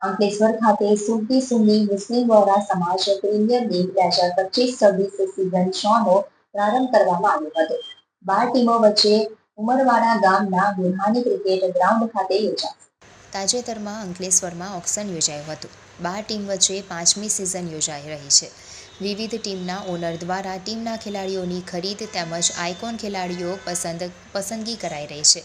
અંકલેશ્વર ખાતે સુરતી સુન્ની મુસ્લિમ વોરા સમાજ premier league 2025-26 season 6 નો પ્રારંભ કરવામાં આવ્યો હતો. 12 ટીમો વચ્ચે ઉમરવાડા ગામના બુરહાની ક્રિકેટ ગ્રાઉન્ડ ખાતે યોજાશે. તાજેતરમાં અંકલેશ્વરમાં ઓક્શન યોજાયું હતું. 12 ટીમ વચ્ચે 5મી સિઝન યોજાઈ રહી છે. વિવિધ ટીમના ઓનર દ્વારા ટીમના ખેલાડીઓની ખરીદ તેમજ આઇકોન ખેલાડીઓ પસંદગી કરાઈ રહી છે.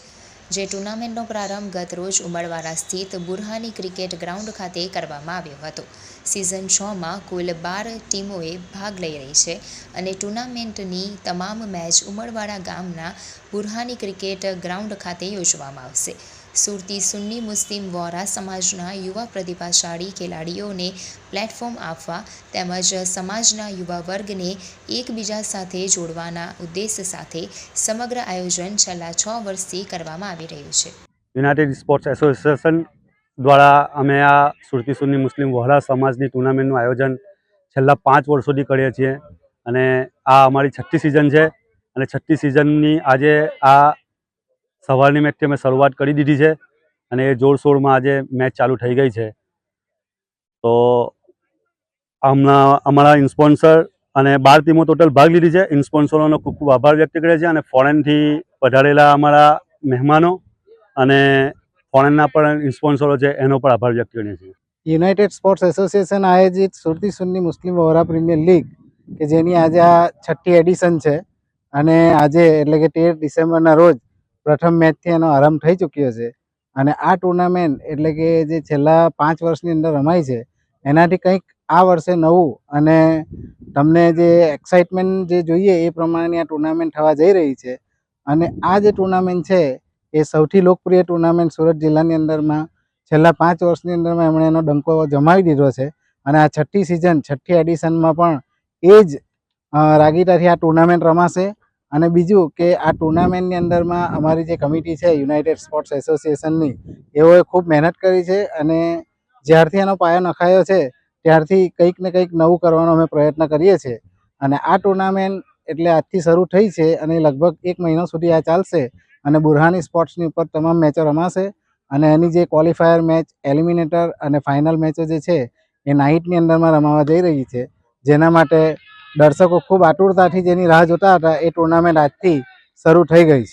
જે ટુર્નામેન્ટનો પ્રારંભ ગત રોજ ઉમરવાડા સ્થિત બુરહાની ક્રિકેટ ગ્રાઉન્ડ ખાતે કરવામાં આવ્યો હતો. સિઝન 6માં કુલ 12 ટીમોએ ભાગ લઈ રહી છે અને ટુર્નામેન્ટની તમામ મેચ ઉમરવાડા ગામના બુરહાની ક્રિકેટ ગ્રાઉન્ડ ખાતે યોજવામાં આવશે. સુરતી સુન્ની મુસ્લિમ વોરા સમાજના યુવા પ્રતિભાશાળી ખેલાડીઓને પ્લેટફોર્મ આપવા તેમજ સમાજના યુવા વર્ગને એકબીજા સાથે જોડવાના ઉદ્દેશ્ય સાથે સમગ્ર આયોજન છેલ્લા 6 વર્ષથી કરવામાં આવી રહ્યું છે. યુનાઇટેડ સ્પોર્ટ્સ એસોસિએશન દ્વારા અમે આ સુરતી સુન્ની મુસ્લિમ વોરા સમાજની ટુર્નામેન્ટનું આયોજન છેલ્લા 5 વર્ષોથી કરીએ છીએ અને આ અમારી 6ઠ્ઠી સિઝન છે અને 6ઠ્ઠી સિઝનની આજે આ સવારની મેચથી અમે શરૂઆત કરી દીધી છે અને એ જોરશોરમાં આજે મેચ ચાલુ થઈ ગઈ છે. તો અમારા ઇન્સ્પોન્સર અને 12 ટીમો ટોટલ ભાગ લીધી છે. ઇન્સ્પોન્સરોનો ખૂબ ખૂબ આભાર વ્યક્ત કરીએ છીએ અને ફોરેનથી પધારેલા અમારા મહેમાનો અને ફોરેનના પણ ઇન્સ્પોન્સરો છે એનો પણ આભાર વ્યક્ત કરીએ છીએ. યુનાઇટેડ સ્પોર્ટ્સ એસોસિએશન આયોજિત સુરતી સુન્ની મુસ્લિમ વોરા પ્રીમિયર લીગ કે જેની આજે આ 6ઠ્ઠી એડિશન છે અને આજે એટલે કે 13 ડિસેમ્બરના રોજ પ્રથમ મેચથી એનો આરંભ થઈ ચૂક્યો છે અને આ ટુર્નામેન્ટ એટલે કે જે છેલ્લા 5 વર્ષની અંદર રમાય છે એનાથી કંઈક આ વર્ષે નવું અને તમને જે એક્સાઇટમેન્ટ જે જોઈએ એ પ્રમાણેની આ ટુર્નામેન્ટ થવા જઈ રહી છે. અને આ જે ટુર્નામેન્ટ છે એ સૌથી લોકપ્રિય ટુર્નામેન્ટ સુરત જિલ્લાની અંદરમાં છેલ્લા 5 વર્ષની અંદરમાં એમણે એનો ડંકો જમાવી દીધો છે અને આ 6ઠ્ઠી સિઝન 6ઠ્ઠી એડિશનમાં પણ એ જ રાગીટાથી આ ટુર્નામેન્ટ રમાશે. અને બીજું કે આ ટુર્નામેન્ટની અંદરમાં અમારી જે કમિટી છે યુનાઇટેડ સ્પોર્ટ્સ એસોસિએશનની એઓએ ખૂબ મહેનત કરી છે અને જ્યારથી એનો પાયો નખાયો છે ત્યારથી કંઈક ને કંઈક નવું કરવાનો અમે પ્રયત્ન કરીએ છીએ. અને આ ટુર્નામેન્ટ એટલે આજથી શરૂ થઈ છે અને લગભગ 1 મહિનો સુધી આ ચાલશે અને બુરહાની સ્પોર્ટ્સની ઉપર તમામ મેચો રમાશે અને એની જે ક્વોલિફાયર મેચ, એલિમિનેટર અને ફાઇનલ મેચો જે છે એ નાઇટની અંદરમાં રમાવા જઈ રહી છે. જેના માટે દર્શકો ખૂબ આતુરતાથી જેની રાહ જોતા હતા એ ટુર્નામેન્ટ આજથી શરૂ થઈ ગઈ છે.